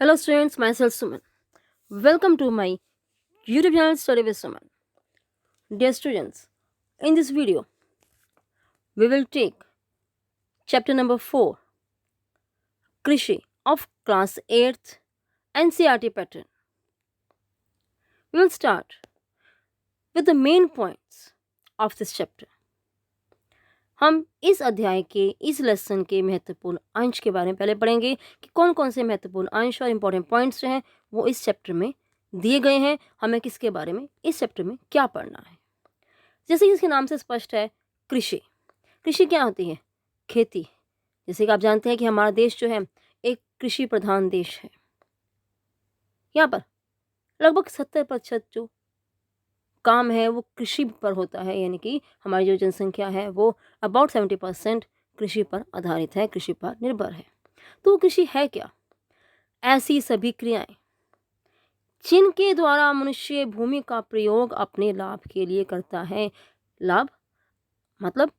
Hello students, myself Suman. Welcome to my YouTube channel Study with Suman. Dear students, in this video, we will take chapter number 4, Krishi of class 8th NCERT pattern. We will start with the main points of this chapter. हम इस अध्याय के इस lesson के महत्वपूर्ण अंश के बारे में पहले पढ़ेंगे कि कौन कौन से महत्वपूर्ण अंश और इम्पोर्टेंट पॉइंट्स जो हैं वो इस चैप्टर में दिए गए हैं, हमें किसके बारे में इस चैप्टर में क्या पढ़ना है। जैसे कि इसके नाम से स्पष्ट है, कृषि। कृषि क्या होती है? खेती। जैसे कि आप जानते हैं कि हमारा देश जो है एक कृषि प्रधान देश है। यहाँ पर लगभग 70% जो काम है वो कृषि पर होता है, यानी कि हमारी जो जनसंख्या है वो अबाउट 70% कृषि पर आधारित है, कृषि पर निर्भर है। तो कृषि है क्या? ऐसी सभी क्रियाएं जिनके द्वारा मनुष्य भूमि का प्रयोग अपने लाभ के लिए करता है। लाभ मतलब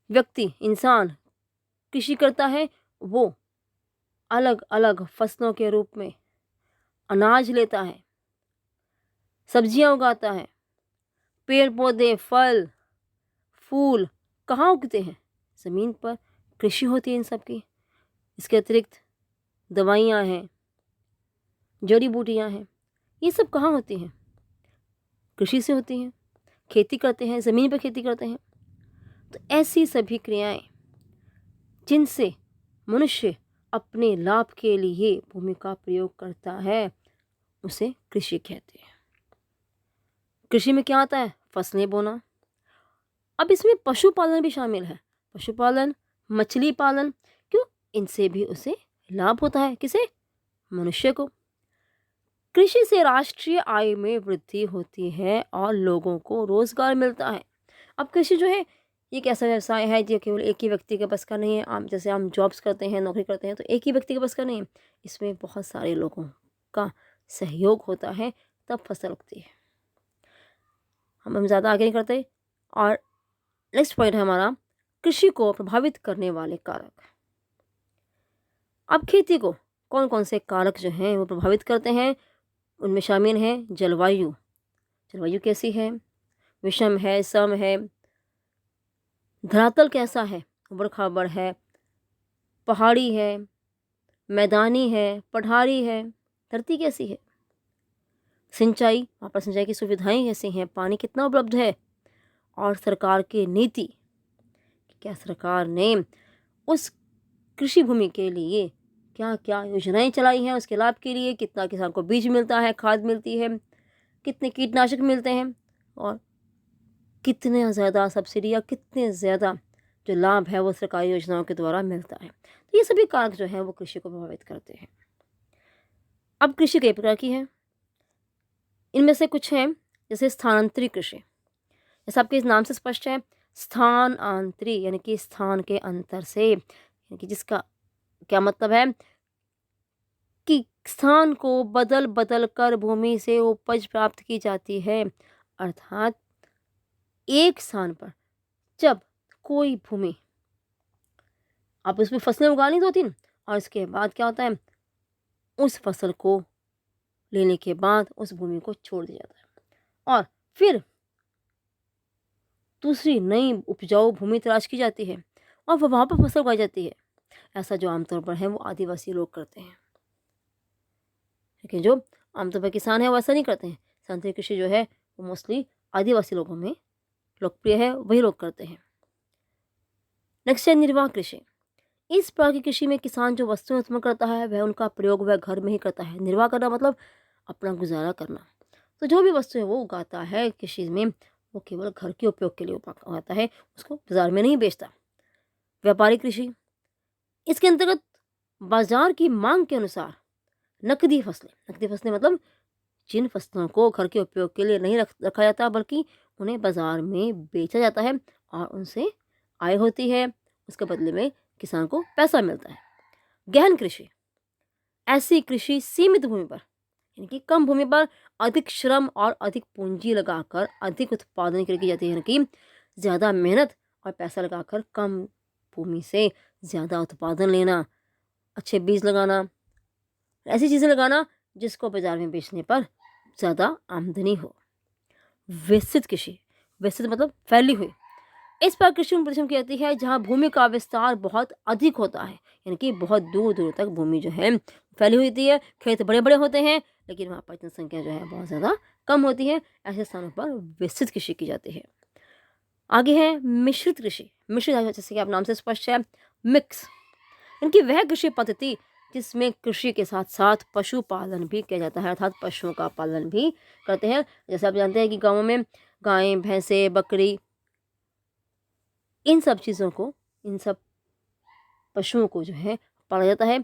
व्यक्ति, इंसान कृषि करता है, वो अलग अलग फसलों के रूप में अनाज लेता है, सब्जियां उगाता है, पेड़ पौधे, फल फूल कहाँ उगते हैं? ज़मीन पर। कृषि होती है इन सब की। इसके अतिरिक्त दवाइयाँ हैं, जड़ी बूटियाँ हैं, ये सब कहाँ होती हैं? कृषि से होती हैं। खेती करते हैं, ज़मीन पर खेती करते हैं। तो ऐसी सभी क्रियाएं जिनसे मनुष्य अपने लाभ के लिए भूमि का प्रयोग करता है उसे कृषि कहते हैं। कृषि में क्या आता है? फसलें बोना। अब इसमें पशुपालन भी शामिल है। पशुपालन, मछली पालन। क्यों? इनसे भी उसे लाभ होता है। किसे? मनुष्य को। कृषि से राष्ट्रीय आय में वृद्धि होती है और लोगों को रोजगार मिलता है। अब कृषि जो है ये एक ऐसा व्यवसाय है जो केवल एक ही व्यक्ति के बस का नहीं है। आम जैसे हम जॉब्स करते हैं, नौकरी करते हैं, तो एक ही व्यक्ति के बस का नहीं है। इसमें बहुत सारे लोगों का सहयोग होता है, तब फसल उगती है। हम ज़्यादा आगे नहीं करते। और नेक्स्ट पॉइंट है हमारा, कृषि को प्रभावित करने वाले कारक। अब खेती को कौन कौन से कारक जो हैं वो प्रभावित करते हैं? उनमें शामिल है जलवायु। जलवायु कैसी है? विषम है, सम है? धरातल कैसा है? उबड़ खाबड़ है, पहाड़ी है, मैदानी है, पठारी है? धरती कैसी है? सिंचाई, वहाँ पर सिंचाई की सुविधाएं कैसी हैं? पानी कितना उपलब्ध है? और सरकार की नीति, क्या सरकार ने उस कृषि भूमि के लिए क्या क्या योजनाएं चलाई हैं उसके लाभ के लिए? कितना किसान को बीज मिलता है, खाद मिलती है, कितने कीटनाशक मिलते हैं, और कितने ज़्यादा सब्सिडी या कितने ज़्यादा जो लाभ है वो सरकारी योजनाओं के द्वारा मिलता है। तो ये सभी कारक जो हैं वो कृषि को प्रभावित करते हैं। अब कृषि कई प्रकार की है। इनमें से कुछ हैं जैसे स्थानांतरित कृषि। जैसे आपके इस नाम से स्पष्ट है, स्थानांतरित यानी कि स्थान के अंतर से, यानी कि जिसका क्या मतलब है कि स्थान को बदल बदल कर भूमि से उपज प्राप्त की जाती है। अर्थात एक स्थान पर जब कोई भूमि, आप उसमें फसलें उगानी 2-3, और इसके बाद क्या होता है, उस फसल को लेने के बाद उस भूमि को छोड़ दिया जाता है और फिर दूसरी नई उपजाऊ भूमि तलाश की जाती है और वहाँ पर फसल उगाई जाती है। ऐसा जो आमतौर पर है वो आदिवासी लोग करते हैं, लेकिन जो आमतौर पर किसान है वो ऐसा नहीं करते हैं। स्थानांतरित कृषि जो है वो मोस्टली आदिवासी लोगों में लोकप्रिय है, वही लोग करते हैं। नेक्स्ट है निर्वाह कृषि। इस प्रकार की कृषि में किसान जो वस्तुएं उत्पन्न करता है वह उनका प्रयोग वह घर में ही करता है। निर्वाह करना मतलब अपना गुजारा करना। तो जो भी वस्तुएं वो उगाता है कृषि में वो केवल घर के उपयोग के लिए उगाता है, उसको बाजार में नहीं बेचता। व्यापारिक कृषि, इसके अंतर्गत बाजार की मांग के अनुसार नकदी फसलें, नकदी फसलें मतलब जिन फसलों को घर के उपयोग के लिए नहीं रखा जाता बल्कि उन्हें बाजार में बेचा जाता है और उनसे आय होती है, उसके बदले में किसान को पैसा मिलता है। गहन कृषि, ऐसी कृषि सीमित भूमि पर यानी कि कम भूमि पर अधिक श्रम और अधिक पूंजी लगाकर अधिक उत्पादन के लिए की जाती है, यानी कि ज़्यादा मेहनत और पैसा लगाकर कम भूमि से ज़्यादा उत्पादन लेना, अच्छे बीज लगाना, ऐसी चीज़ें लगाना जिसको बाजार में बेचने पर ज़्यादा आमदनी हो। विस्तृत कृषि, विस्तृत मतलब फैली हुई। इस पर कृषि उन प्रदेशों की जाती है जहाँ भूमि का विस्तार बहुत अधिक होता है, यानी कि बहुत दूर दूर तक भूमि जो है फैली हुई होती है। खेत बड़े बड़े होते हैं लेकिन वहाँ पर जनसंख्या जो है बहुत ज़्यादा कम होती है। ऐसे स्थानों पर विस्तृत कृषि की जाती है। आगे है मिश्रित कृषि। मिश्रित जैसे कि आप नाम से स्पष्ट है, मिक्स, इनकी वह कृषि पद्धति जिसमें कृषि के साथ साथ पशुपालन भी किया जाता है, अर्थात पशुओं का पालन भी करते हैं। जैसे आप जानते हैं कि गाँवों में गायें, भैंसें, बकरी, इन सब चीज़ों को, इन सब पशुओं को जो है पाला जाता है।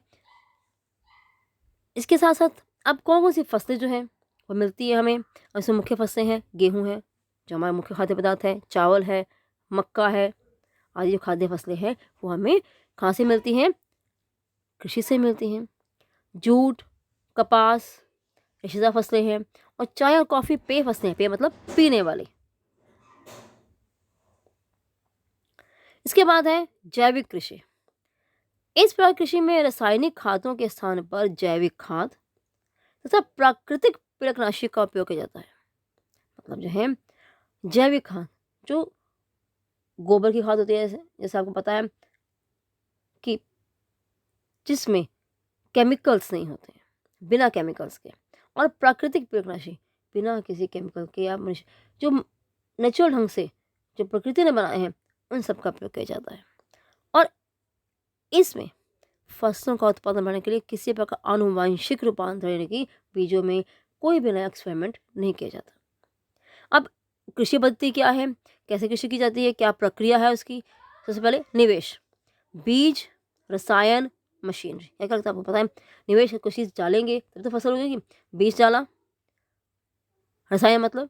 इसके साथ साथ अब कौन कौन सी फसलें जो हैं वो मिलती है हमें। इसमें मुख्य फसलें हैं, गेहूँ है जो हमारा मुख्य खाद्य पदार्थ है, चावल है, मक्का है, आदि जो खाद्य फसलें हैं वो हमें कहाँ से मिलती हैं? कृषि से मिलती हैं। जूट, कपास, रेशेदार फसलें हैं, और चाय और कॉफ़ी पेय फसलें, पेय मतलब पीने वाली। इसके बाद है जैविक कृषि। इस प्रकार कृषि में रासायनिक खादों के स्थान पर जैविक खाद तथा प्राकृतिक कीटनाशी का उपयोग किया जाता है। मतलब जो है जैविक खाद, जो गोबर की खाद होती है, जैसे जैसे आपको पता है कि जिसमें केमिकल्स नहीं होते हैं, बिना केमिकल्स के, और प्राकृतिक कीटनाशी बिना किसी केमिकल के, या मनुष्य जो नेचुरल ढंग से जो प्रकृति ने बनाए हैं उन सब का उपयोग किया जाता है। और इसमें फसलों का उत्पादन बढ़ाने के लिए किसी प्रकार आनुवांशिक रूपांतरण, यानी कि बीजों में कोई भी नया एक्सपेरिमेंट नहीं किया जाता। अब कृषि पद्धति क्या है, कैसे कृषि की जाती है, क्या प्रक्रिया है उसकी? सबसे पहले निवेश, बीज, रसायन, मशीनरी। क्या क्या लगता है आपको? पता है निवेश, कुछ चीज़ डालेंगे तब तो फसल हो जाएगी। बीज डाला, रसायन मतलब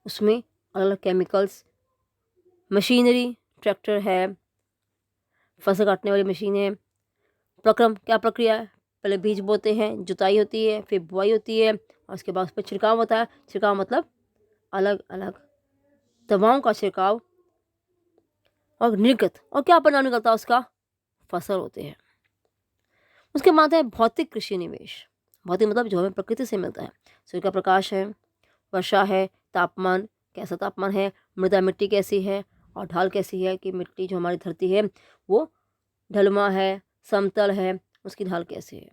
उसमें अलग अलग केमिकल्स, मशीनरी, ट्रैक्टर है, फसल काटने वाली मशीन है। प्रक्रम, क्या प्रक्रिया है? पहले बीज बोते हैं, जुताई होती है, फिर बुआई होती है, और उसके बाद उस पर छिड़काव होता है। छिड़काव मतलब अलग अलग दवाओं का छिड़काव, और निर्गत, और क्या परिणाम निकलता है उसका? फसल होते हैं। उसके बाद है भौतिक कृषि निवेश। भौतिक मतलब जो हमें प्रकृति से मिलता है। सूर्य का प्रकाश है, वर्षा है, तापमान, कैसा तापमान है, मृदा मिट्टी कैसी है, और ढाल कैसी है, कि मिट्टी जो हमारी धरती है वो ढलमा है, समतल है, उसकी ढाल कैसी है।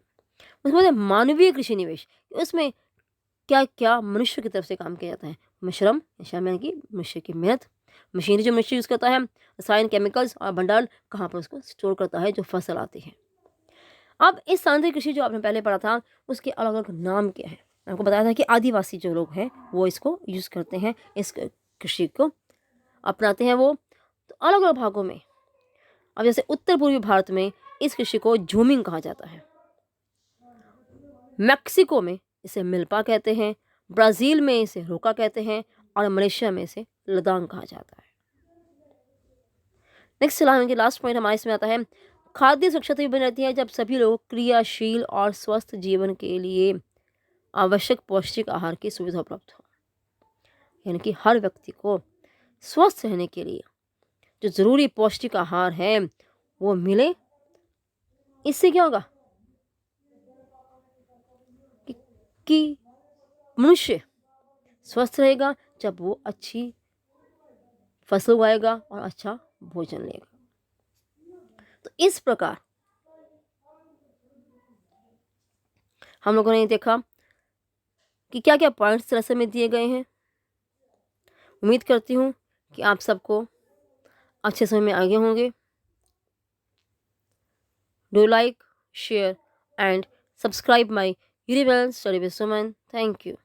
उसके बाद है मानवीय कृषि निवेश। उसमें क्या क्या मनुष्य की तरफ से काम किया जाता है? श्रम, श्रम यानी कि मनुष्य की मेहनत, मशीनरी जो मनुष्य यूज़ करता है, रसायन, केमिकल्स, और भंडार कहाँ पर उसको स्टोर करता है जो फसल आती है। अब इस स्थानांतरित कृषि जो आपने पहले पढ़ा था उसके अलग अलग नाम क्या है? आपको बताया था कि आदिवासी जो लोग हैं वो इसको यूज़ करते हैं, इस कृषि को अपनाते हैं वो। तो अलग अलग भागों में, अब जैसे उत्तर पूर्वी भारत में इस कृषि को झूमिंग कहा जाता है, मैक्सिको में इसे मिल्पा कहते हैं, ब्राज़ील में इसे रोका कहते हैं, और मलेशिया में इसे लदांग कहा जाता है। नेक्स्ट लास्ट पॉइंट हमारे इसमें आता है खाद्य सुरक्षा तभी बनी रहती है जब सभी लोग क्रियाशील और स्वस्थ जीवन के लिए आवश्यक पौष्टिक आहार की सुविधा उपलब्ध हो। यानी कि हर व्यक्ति को स्वस्थ रहने के लिए जो ज़रूरी पौष्टिक आहार है वो मिले। इससे क्या होगा कि मनुष्य स्वस्थ रहेगा जब वो अच्छी फसल उगाएगा और अच्छा भोजन लेगा। तो इस प्रकार हम लोगों ने देखा कि क्या क्या पॉइंट्स रसम में दिए गए हैं। उम्मीद करती हूँ कि आप सबको अच्छे समय में आगे होंगे। Do like, share and subscribe my universal study with Suman. Thank you.